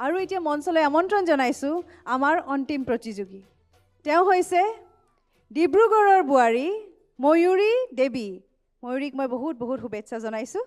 আৰু এতিয়া মঞ্চলৈ আমন্ত্ৰণ জনাইছোঁ আমাৰ অন্তিম প্ৰতিযোগী তেওঁ হৈছে ডিব্ৰুগড়ৰ বোৱাৰী ময়ূৰী দেৱী ময়ূৰীক মই বহুত বহুত শুভেচ্ছা জনাইছোঁ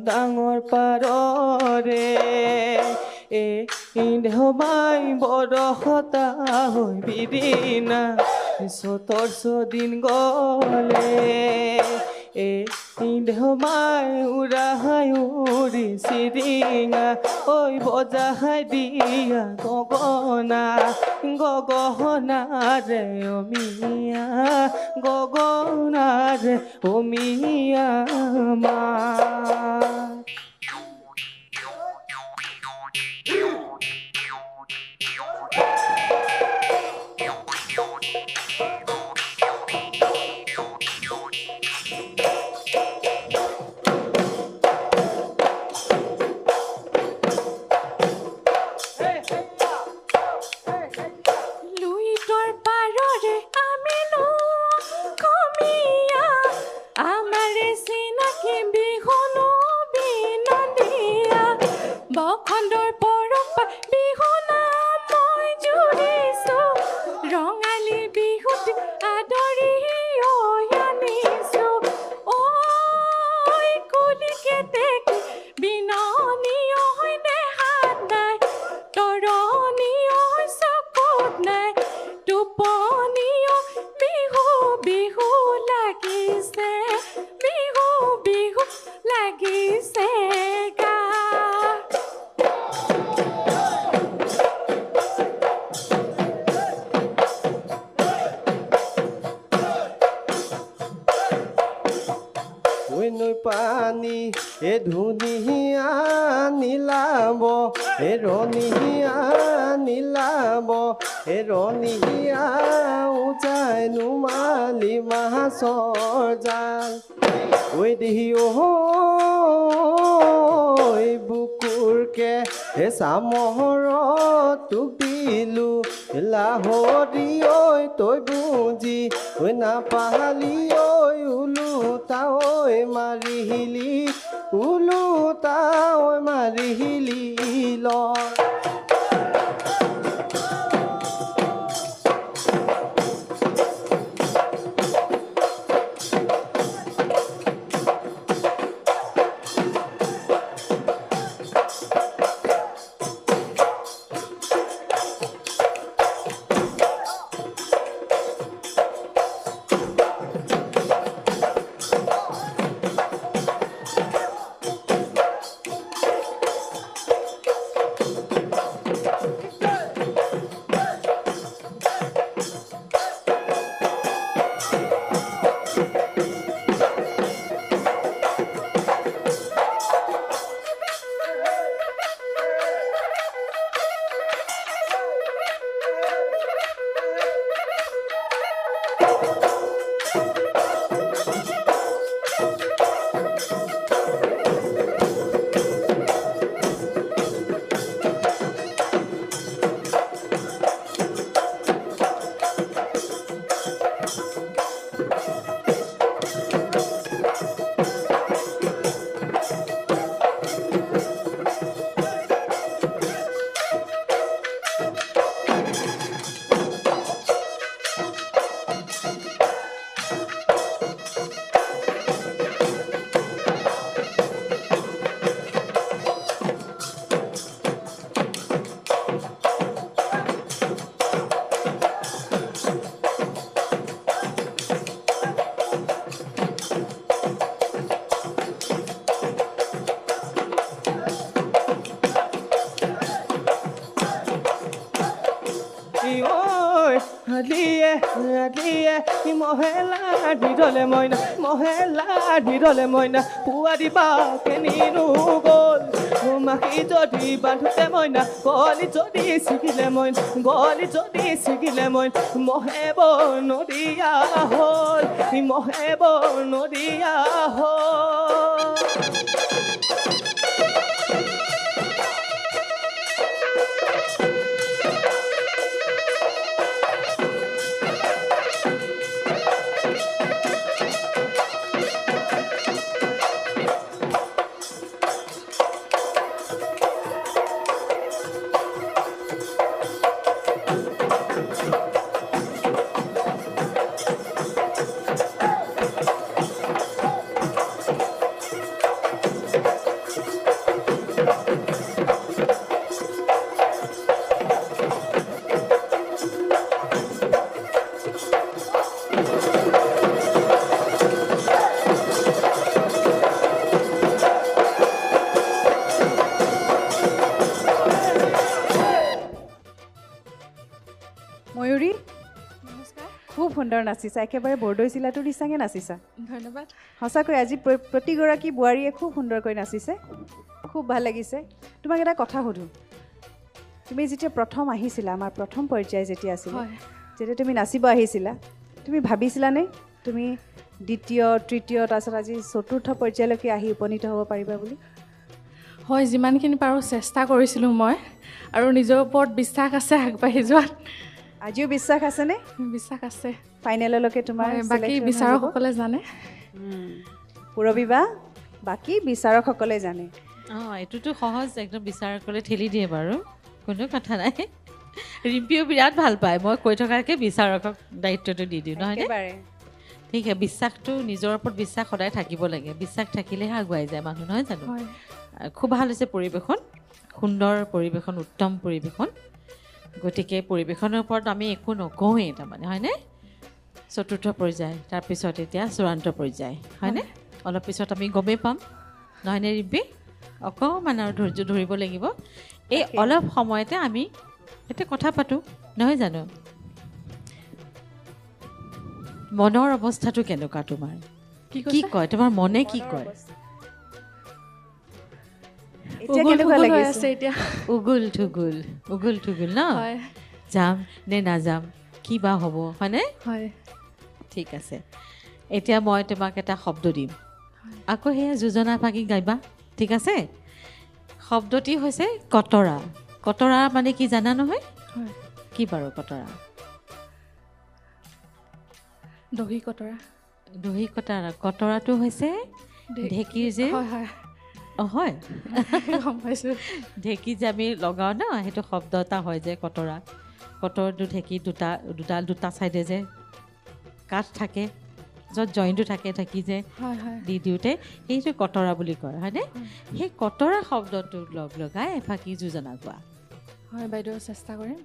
ডাঙৰ পাৰৰে দেহমাই বৰহতা হৈ বিৰিনা চতৰ্ছ দিন গলে দেহমাই উৰাহাই উৰি চিৰিঙা ঐ বজাহাই দিয়া গগনাৰে অমিয়া গগনাৰে অমিয়া মা পানী ধুনীয়া নীলাব ৰঙীয়া নীলাব ৰঙীয়া উজাই নুমালি মাছৰ জাল ঐ দেহি বুকুৰকে চামহৰত তোক দিলো লাহৰি ঐ তই বুজি নাপালি ঐ উলোটা ঐ মাৰিহিলি উলোটা ঐ মাৰিহিলি ল ঐ আলিয়ে আলিয়ে মহেলা ধিৰলে মইনা মহেলা ধিৰলে মইনা পুৱা দিবা কেনিনো গ'ল মাখি যদি বান্ধোতে মইনা গলি যদি ছিগিলে মইনা গলি যদি ছিগিলে মইনা মহে বনৰীয়া হ'ল মহে বনৰীয়া হ'ল ময়ূৰী নমস্কাৰ খুব সুন্দৰ নাচিছা একেবাৰে বৰদৈ চিলাটোৰ নিচাঙে নাচিছা ধন্যবাদ সঁচাকৈ আজি প্ৰতিগৰাকী বোৱাৰীয়ে খুব সুন্দৰকৈ নাচিছে খুব ভাল লাগিছে তোমাক এটা কথা সুধোঁ তুমি যেতিয়া প্ৰথম আহিছিলা আমাৰ প্ৰথম পৰ্যায় যেতিয়া আছিল হয় যেতিয়া তুমি নাচিব আহিছিলা তুমি ভাবিছিলানে তুমি দ্বিতীয় তৃতীয় তাৰপিছত আজি চতুৰ্থ পৰ্যায়লৈকে আহি উপনীত হ'ব পাৰিবা বুলি হয় যিমানখিনি পাৰোঁ চেষ্টা কৰিছিলোঁ মই আৰু নিজৰ ওপৰত বিশ্বাস আছে আগবাঢ়ি যোৱাত আজিও বিশ্বাস আছেনে বিশ্বাস আছে ফাইনেললৈকে তোমাৰ বাকী selection হৈ যাব? বিচাৰকসকলে জানে পূৰবী বা বাকী বিচাৰকসকলে জানে এইটোতো সহজ একদম বিচাৰকলে ঠেলি দিয়ে বাৰু কোনো কথা নাই ৰিম্পিও বিৰাট ভাল পায় মই কৈ থকাকৈ বিচাৰকক দায়িত্বটো দি দিওঁ নহয়নে একেবাৰে ঠিক বিশ্বাসটো নিজৰ ওপৰত বিশ্বাস সদায় থাকিব লাগে বিশ্বাস থাকিলেহে আগুৱাই যায় মানুহ নহয় জানো হয় খুব ভাল হৈছে পৰিৱেশন সুন্দৰ পৰিৱেশন উত্তম পৰিৱেশন গতিকে পৰিৱেশনৰ ওপৰত আমি একো নকওঁৱেই তাৰমানে হয়নে চতুৰ্থ পৰ্যায় তাৰপিছত এতিয়া চূড়ান্ত পৰ্যায় হয়নে অলপ পিছত আমি গমেই পাম নহয়নে ৰিম্পী অকণমান আৰু ধৈৰ্য ধৰিব লাগিব এই অলপ সময়তে আমি এতিয়া কথা পাতোঁ নহয় জানো মনৰ অৱস্থাটো কেনেকুৱা তোমাৰ কি কয় তোমাৰ মনে কি কয় এতিয়া কেনেকুৱা হৈ লাগিছে আছে এতিয়া উগুল থুগুল ন হয় যাম নে নাযাম কি বা হ'ব হয়নে হয় ঠিক আছে এতিয়া মই তোমাক এটা শব্দ দিম আকৌ সেয়া যোজনা ভাগি গাইবা ঠিক আছে শব্দটি হৈছে কতৰা কতৰা মানে কি জানা নহয় হয় কি বাৰু কতৰা দহি কতৰা দহি কতৰা কতৰাটো হৈছে ঢেঁকীৰ যে হয় হয় হয় গম পাইছোঁ ঢেঁকী যে আমি লগাওঁ ন সেইটো শব্দ এটা হয় যে কতৰা কটৰটো ঢেঁকী দুটা ছাইডে যে কাঠ থাকে য'ত জইনটো থাকে ঢেঁকী যে হয় হয় দি দিওঁতে সেইটো কতৰা বুলি কয় হয়নে সেই কতৰা শব্দটোক লগ লগাই এফাকি যোজনা গোৱা হয় বাইদেউ চেষ্টা কৰিম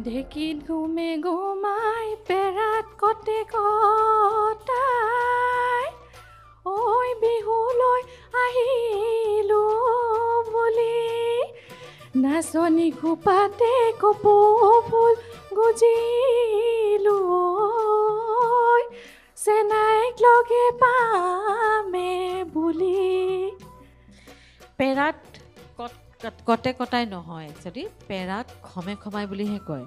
ঢেঁকীত ঘুমে ঘুমাই পেৰাত কটে কটাই ঐ বিহুলৈ আহিলো বুলি নাচনি খোপাতে কপৌ ফুল গুজিলো ঐ চেনাইক লগে পামে বুলি পেৰাত কটে কটাই নহয় একচুৱেলি পেৰাত খমে খমাই বুলিহে কয়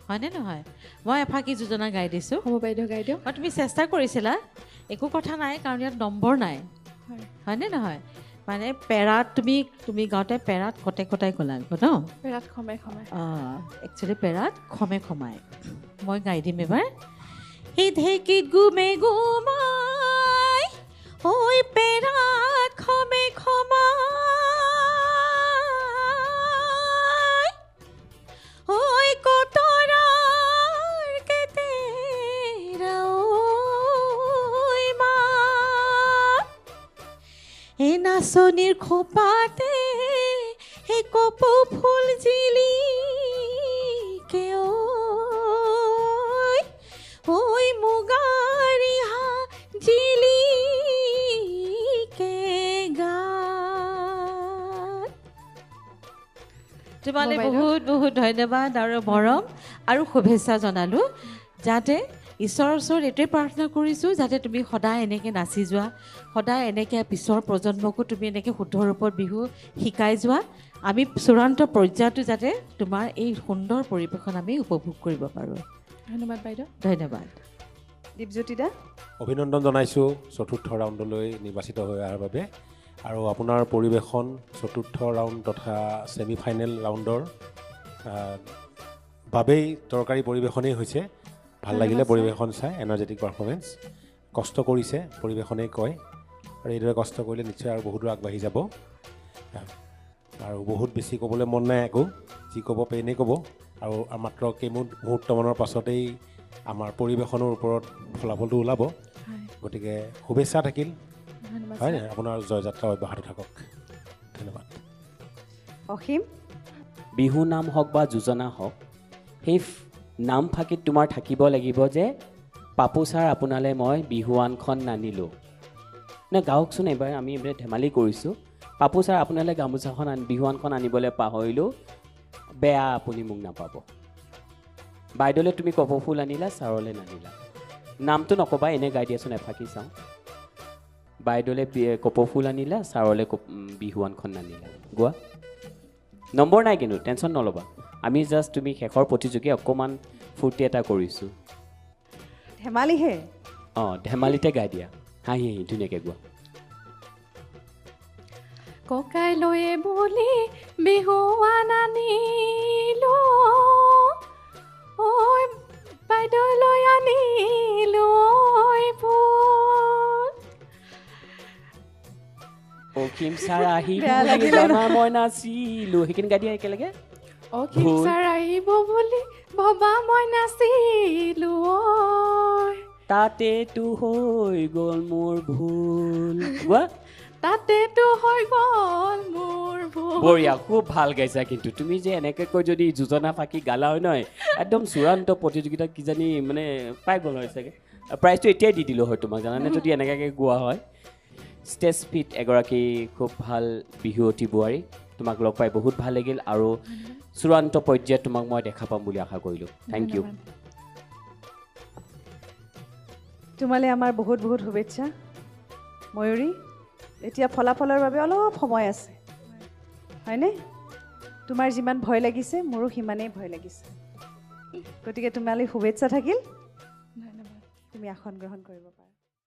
হয়নে নহয় মই এফাকি যোজনা গাই দিছোঁ হ'ব বাইদেউ গাই দিয়ক তুমি চেষ্টা কৰিছিলা একো কথা নাই কাৰণ ইয়াত নম্বৰ নাই হয় হয়নে নহয় মানে পেৰাত তুমি গাওঁতে পেৰাত কটে কটাই ক'লা ন পেৰাত খমাই খমাই একচুৱেলি পেৰাত খমে খমাই মই গাই দিম এবাৰ সেই ঢেঁকীত গুমে গুমাই ঐ পেৰাত খমে খমাই ঐ কতৰাৰ কেতেৰা ঐ মা এই নাচনীৰ খোপাতে সেই কপৌ ফুল জিলিকে ঐ মুগাৰিহা জিলিকে গা তোমালৈ বাইদেউ। বহুত বহুত ধন্যবাদ আৰু মৰম আৰু শুভেচ্ছা জনালোঁ যাতে ঈশ্বৰৰ ওচৰত এইটোৱে প্ৰাৰ্থনা কৰিছোঁ যাতে তুমি সদায় এনেকৈ নাচি যোৱা সদায় এনেকৈ পিছৰ প্ৰজন্মকো তুমি এনেকৈ শুদ্ধ ৰূপত বিহু শিকাই যোৱা আমি চূড়ান্ত পৰ্যায়টো যাতে তোমাৰ এই সুন্দৰ পৰিৱেশন আমি উপভোগ কৰিব পাৰোঁ ধন্যবাদ বাইদেউ ধন্যবাদ দীপজ্যোতি দা অভিনন্দন জনাইছোঁ চতুৰ্থ ৰাউণ্ডলৈ নিৰ্বাচিত হৈ অহাৰ বাবে আৰু আপোনাৰ পৰিৱেশন চতুৰ্থ ৰাউণ্ড তথা ছেমি ফাইনেল ৰাউণ্ডৰ বাবেই দৰকাৰী পৰিৱেশনেই হৈছে ভাল লাগিলে পৰিৱেশন চাই এনাৰ্জেটিক পাৰফৰ্মেঞ্চ কষ্ট কৰিছে পৰিৱেশনেই কয় আৰু এইদৰে কষ্ট কৰিলে নিশ্চয় আৰু বহুত দূৰ আগবাঢ়ি যাব আৰু বহুত বেছি ক'বলৈ মন নাই একো যি ক'ব পেইনেই ক'ব আৰু মাত্ৰ মুহূৰ্তমানৰ পাছতেই আমাৰ পৰিৱেশনৰ ওপৰত ফলাফলটো ওলাব গতিকে শুভেচ্ছা থাকিল হয় নাই আপোনাৰ জয়যাত্ৰা অব্যাহত থাকক ধন্যবাদ অসীম বিহু নাম হওক বা যোজনা হওক সেই নাম ফাঁকিত তোমাৰ থাকিব লাগিব যে পাপু ছাৰ আপোনালৈ মই বিহুৱানখন নানিলোঁ নে গাওকচোন এবাৰ আমি এইবাৰ ধেমালি কৰিছোঁ পাপু ছাৰ আপোনালৈ গামোচাখন বিহুৱানখন আনিবলৈ পাহৰিলোঁ বেয়া আপুনি মোক নাপাব বাইদেউলৈ তুমি কপৌ ফুল আনিলা ছাৰলৈ নানিলা নামটো নক'বা এনে গাই দিয়াচোন এফাকি চাওঁ বাইদেউলৈ কপৌ ফুল আনিলা ছাৰলৈ বিহুৱানখন নানিলা গোৱা নম্বৰ নাই কিন্তু টেনশ্যন নল'বা আমি জাষ্ট তুমি শেষৰ প্ৰতিযোগী অকণমান ফূৰ্তি এটা কৰিছোঁ ধেমালিহে অঁ ধেমালিতে গাই দিয়া হাঁহি হাঁহি ধুনীয়াকৈ গোৱা ককাইলৈ বুলি বিহুৱান আনিলো ঐ বাইদেউলৈ আনিলো ঐ ফুল অসীম ছাৰ আহিব বেয়া বুলি লাগিলে জনা মই নাছিলোঁ সেইখিনি গাই দিয়া একেলগে অসীম ভুল। ছাৰ আহিব বুলি ভবা মই নাছিলো ঐ তাতেতো হৈ গ'ল মোৰ ভুল গোৱা তাতেতো হৈ গ'ল মোৰ ভুল বঢ়িয়া খুব ভাল গাইছা কিন্তু তুমি যে এনেকৈ কৈ যদি যোজনা ফাঁকি গালা হয় নহয় একদম চূড়ান্ত প্ৰতিযোগিতাত কিজানি মানে পাই গ'ল হয় চাগে প্ৰাইজটো এতিয়াই দি দিলোঁ হয় তোমাক জানানে যদি এনেকুৱাকৈ গোৱা হয় ষ্টেজ ফিট এগৰাকী খুব ভাল বিহুৱতী বোৱাৰী তোমাক লগ পাই বহুত ভাল লাগিল আৰু চূড়ান্ত পৰ্যায়ত তোমাক মই দেখা পাম বুলি আশা কৰিলোঁ থেংক ইউ তোমালৈ আমাৰ বহুত বহুত শুভেচ্ছা ময়ূৰী এতিয়া ফলাফলৰ বাবে অলপ সময় আছে হয়নে তোমাৰ যিমান ভয় লাগিছে মোৰো সিমানেই ভয় লাগিছে গতিকে তোমালৈ শুভেচ্ছা থাকিল তুমি আসন গ্ৰহণ কৰিব পাৰা